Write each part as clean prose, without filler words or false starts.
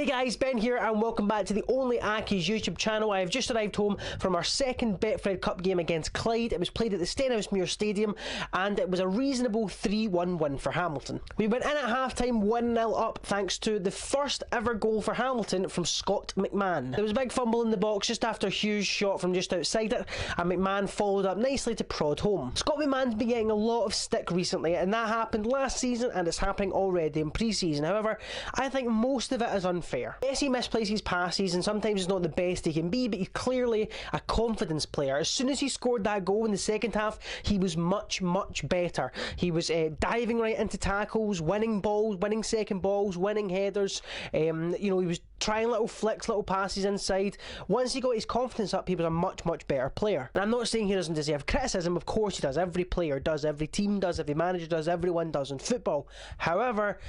Hey guys, Ben here and welcome back to the OnlyAccies YouTube channel. I have just arrived home from our second Betfred Cup game against Clyde. It was played at the Stenhousemuir Stadium and it was a reasonable 3-1 win for Hamilton. We went in at half-time 1-0 up thanks to the first ever goal for Hamilton from Scott McMahon. There was a big fumble in the box just after Hughes' shot from just outside it, and McMahon followed up nicely to prod home. Scott McMahon's been getting a lot of stick recently, and that happened last season and it's happening already in pre-season. However, I think most of it is unfair. Yes, he misplaces passes and sometimes he's not the best he can be, but he's clearly a confidence player. As soon as he scored that goal in the second half, he was much better. He was diving right into tackles, winning balls, winning second balls, winning headers. He was trying little flicks, little passes inside. Once he got his confidence up, he was a much better player. And I'm not saying he doesn't deserve criticism. Of course he does. Every player does, every team does, every manager does, everyone does in football. However,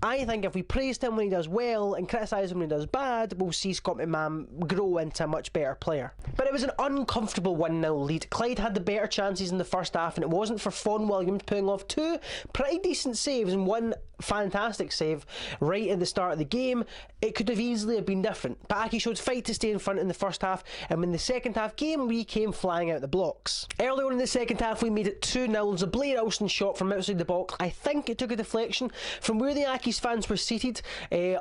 I think if we praised him when he does well and criticise him when he does bad, we'll see Scott McMahon grow into a much better player. But it was an uncomfortable 1-0 lead. Clyde had the better chances in the first half, and it wasn't for Fawn Williams pulling off two pretty decent saves and one fantastic save right at the start of the game. It could have easily have been different, but Aki showed fight to stay in front in the first half, and when the second half came, we came flying out the blocks. Early on in the second half, we made it 2-0. It was a Blair Alston shot from outside the box. I think it took a deflection. From where the Accies fans were seated,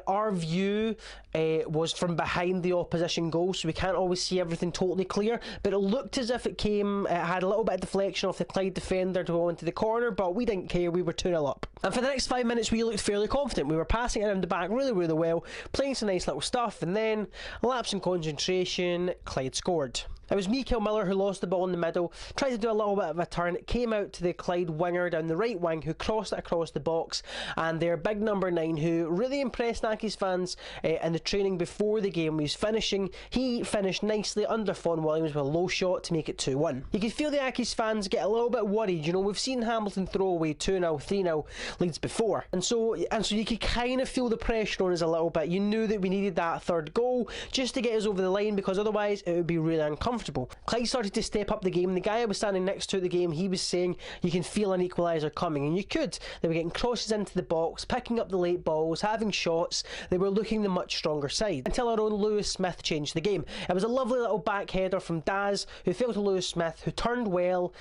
our view was from behind the opposition goal, so we can't always see everything totally clear, but it looked as if it had a little bit of deflection off the Clyde defender to go into the corner, but we didn't care. We were 2-0 up. And for the next 5 minutes, we looked fairly confident. We were passing around the back really well, playing some nice little stuff, and then, lapse in concentration, Clyde scored. It was Mikael Miller who lost the ball in the middle, tried to do a little bit of a turn, it came out to the Clyde winger down the right wing who crossed it across the box, and their big number 9 who really impressed Accies fans in the training before the game was finishing. He finished nicely under Fawn Williams with a low shot to make it 2-1. You could feel the Accies fans get a little bit worried. You know, we've seen Hamilton throw away 2-0, 3-0 leads before, and so you could kind of feel the pressure on us a little bit. You knew that we needed that third goal just to get us over the line, because otherwise it would be really uncomfortable. Clyde started to step up the game. The guy I was standing next to at the game, he was saying you can feel an equaliser coming, and you could. They were getting crosses into the box, picking up the late balls, having shots. They were looking the much stronger side, until our own Lewis Smith changed the game. It was a lovely little back header from Daz, who fell to Lewis Smith, who turned well,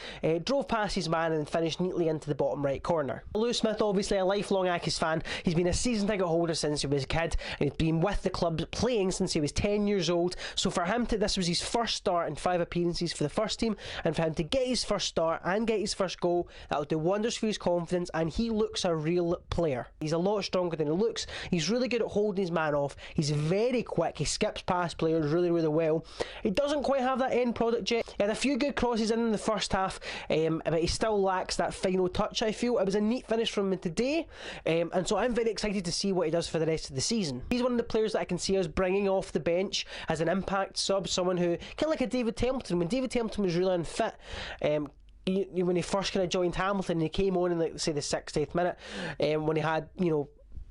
drove past his man and finished neatly into the bottom right corner. Lewis Smith, obviously a lifelong Accies fan. He's been a season ticket holder since he was a kid, and he's been with the club playing since he was 10 years old. So for him this was his first start in 5 appearances for the first team, and for him to get his first start and get his first goal, that'll do wonders for his confidence, and he looks a real player. He's a lot stronger than he looks. He's really good at holding his man off. He's very quick. He skips past players really well. He doesn't quite have that end product yet. He had a few good crosses in the first half, but he still lacks that final touch, I feel. It was a neat finish from him today, and so I'm very excited to see what he does for the rest of the season. He's one of the players that I can see us bringing off the bench as an impact sub, someone who, kind of like a David Templeton. When David Templeton was really unfit, when he first kind of joined Hamilton, he came on in, like, say, the 60th minute, when he had,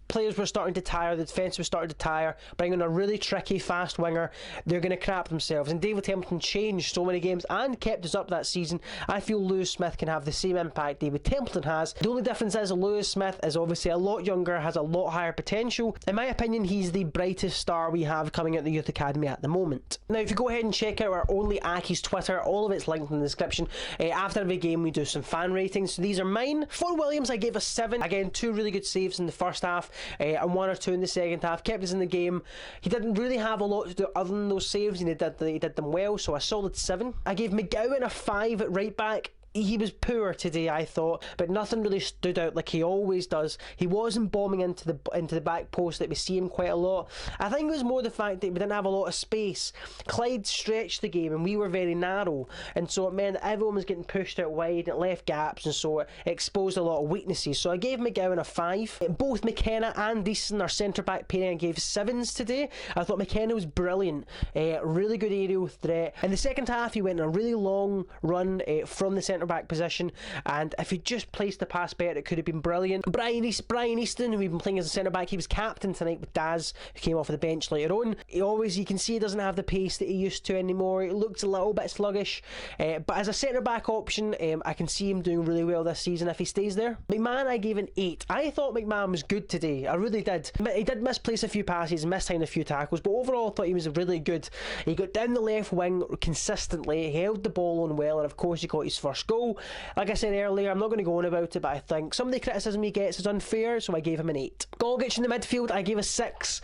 players were starting to tire, the defence was starting to tire, bringing a really tricky, fast winger, they're going to crap themselves. And David Templeton changed so many games and kept us up that season. I feel Lewis Smith can have the same impact David Templeton has. The only difference is Lewis Smith is obviously a lot younger, has a lot higher potential. In my opinion, he's the brightest star we have coming out of the Youth Academy at the moment. Now, if you go ahead and check out our OnlyAccies Twitter, all of it's linked in the description. After every game, we do some fan ratings. So these are mine. Fawn Williams, I gave a 7. Again, 2 really good saves in the first half. And 1 or 2 in the second half, kept us in the game. He didn't really have a lot to do other than those saves, and he did them well, so a solid 7. I gave McGowan a 5 at right back. He was poor today, I thought, but nothing really stood out like he always does. He wasn't bombing into the back post that we see him quite a lot. I think it was more the fact that we didn't have a lot of space. Clyde stretched the game and we were very narrow, and so it meant that everyone was getting pushed out wide and it left gaps, and so it exposed a lot of weaknesses. So I gave McGowan a 5. Both McKenna and Deason, our centre-back pairing, I gave 7s today. I thought McKenna was brilliant. Really good aerial threat. In the second half, he went on a really long run from the centre centre-back position, and if he just placed the pass better, it could have been brilliant. Brian Easton, who we've been playing as a centre-back, he was captain tonight with Daz, who came off of the bench later on. You can see he doesn't have the pace that he used to anymore. He looks a little bit sluggish, but as a centre-back option, I can see him doing really well this season if he stays there. McMahon, I gave an 8. I thought McMahon was good today. I really did. He did misplace a few passes, mistime a few tackles, but overall I thought he was really good. He got down the left wing consistently, he held the ball on well, and of course he got his first goal. Like I said earlier, I'm not going to go on about it, but I think some of the criticism he gets is unfair, so I gave him an 8. Gogic in the midfield, I gave a 6.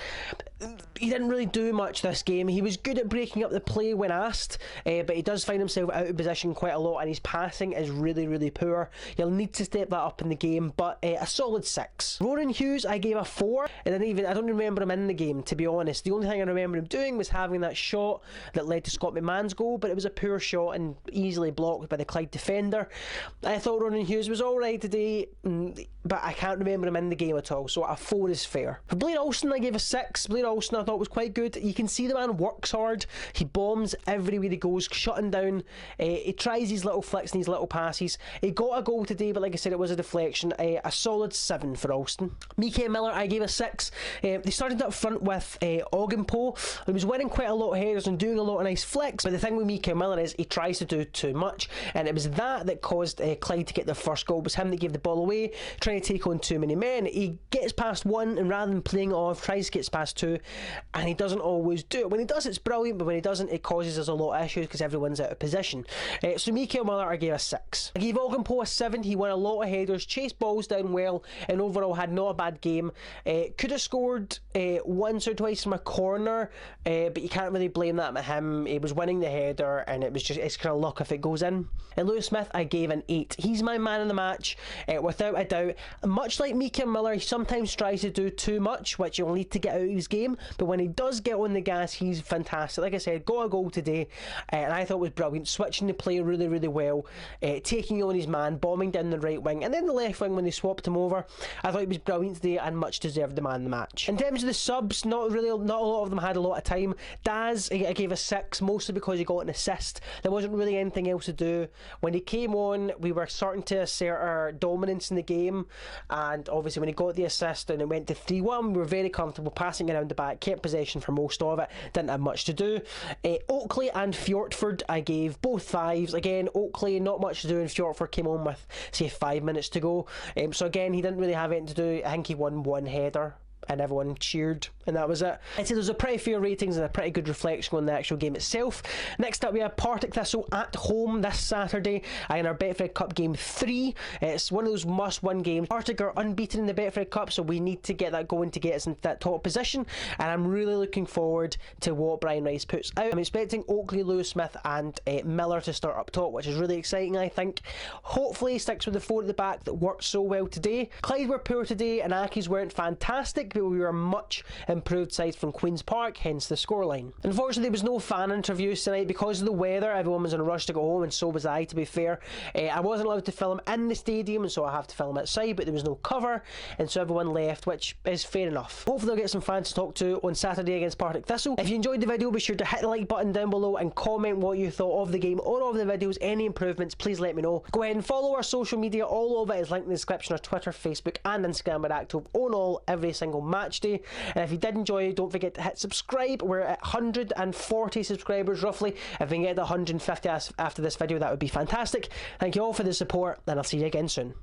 He didn't really do much this game. He was good at breaking up the play when asked, but he does find himself out of position quite a lot, and his passing is really, really poor. You'll need to step that up in the game, but a solid 6. Ronan Hughes, I gave a 4, and I don't remember him in the game, to be honest. The only thing I remember him doing was having that shot that led to Scott McMahon's goal, but it was a poor shot and easily blocked by the Clyde defender. I thought Ronan Hughes was alright today, but I can't remember him in the game at all, so a 4 is fair. For Blair Alston, I gave a 6. Blair Alston I thought was quite good. You can see the man works hard. He bombs everywhere he goes, shutting down. He tries these little flicks and these little passes. He got a goal today, but like I said, it was a deflection. A solid 7 for Alston. Mike Miller, I gave a 6. They started up front with Ogdenpo. He was winning quite a lot of headers and doing a lot of nice flicks, but the thing with Mike Miller is he tries to do too much, and it was that caused Clyde to get their first goal. It was him that gave the ball away, trying to take on too many men. He gets past one, and rather than playing it off, tries to get past two, and he doesn't always do it. When he does, it's brilliant, but when he doesn't, it causes us a lot of issues because everyone's out of position. So Mikael Miller, I gave a 6. I gave Ogdenpo a 7. He won a lot of headers, chased balls down well, and overall had not a bad game. Could have scored once or twice from a corner, but you can't really blame that on him. He was winning the header, and it's kind of luck if it goes in. And Lewis Smith, I gave an 8. He's my man in the match, without a doubt. Much like Mikael Miller, he sometimes tries to do too much, which you'll need to get out of his game, but when he does get on the gas, he's fantastic. Like I said, got a goal today, and I thought it was brilliant, switching the play really, really well, taking on his man, bombing down the right wing, and then the left wing when they swapped him over. I thought he was brilliant today and much deserved the man in the match. In terms of the subs, not a lot of them had a lot of time. Daz, I gave a 6, mostly because he got an assist. There wasn't really anything else to do. When he came on, we were starting to assert our dominance in the game, and obviously when he got the assist and it went to 3-1, we were very comfortable passing around the back, kept possession for most of it, didn't have much to do. Oakley and Fjortford, I gave both 5s. Again, Oakley, not much to do, and Fjortford came on with, say, 5 minutes to go. So again, he didn't really have anything to do. I think he won one header, and everyone cheered, and that was it. I'd say there's a pretty fair ratings and a pretty good reflection on the actual game itself. Next up, we have Partick Thistle at home this Saturday in our Betfred Cup Game 3. It's one of those must-win games. Partick are unbeaten in the Betfred Cup, so we need to get that going to get us into that top position, and I'm really looking forward to what Brian Rice puts out. I'm expecting Oakley, Lewis Smith and Miller to start up top, which is really exciting, I think. Hopefully he sticks with the 4 at the back that worked so well today. Clyde were poor today, and Accies weren't fantastic, but we were a much improved side from Queen's Park, hence the scoreline. Unfortunately, there was no fan interviews tonight because of the weather. Everyone was in a rush to go home, and so was I, to be fair. I wasn't allowed to film in the stadium, and so I have to film outside, but there was no cover, and so everyone left, which is fair enough. Hopefully I'll get some fans to talk to on Saturday against Partick Thistle. If you enjoyed the video, be sure to hit the like button down below and comment what you thought of the game or of the videos. Any improvements, please let me know. Go ahead and follow our social media. All of it is linked in the description. Our Twitter, Facebook and Instagram are active on all every single match day. And if you did enjoy it, don't forget to hit subscribe. We're at 140 subscribers roughly. If we can get to 150 after this video, that would be fantastic. Thank you all for the support, and I'll see you again soon.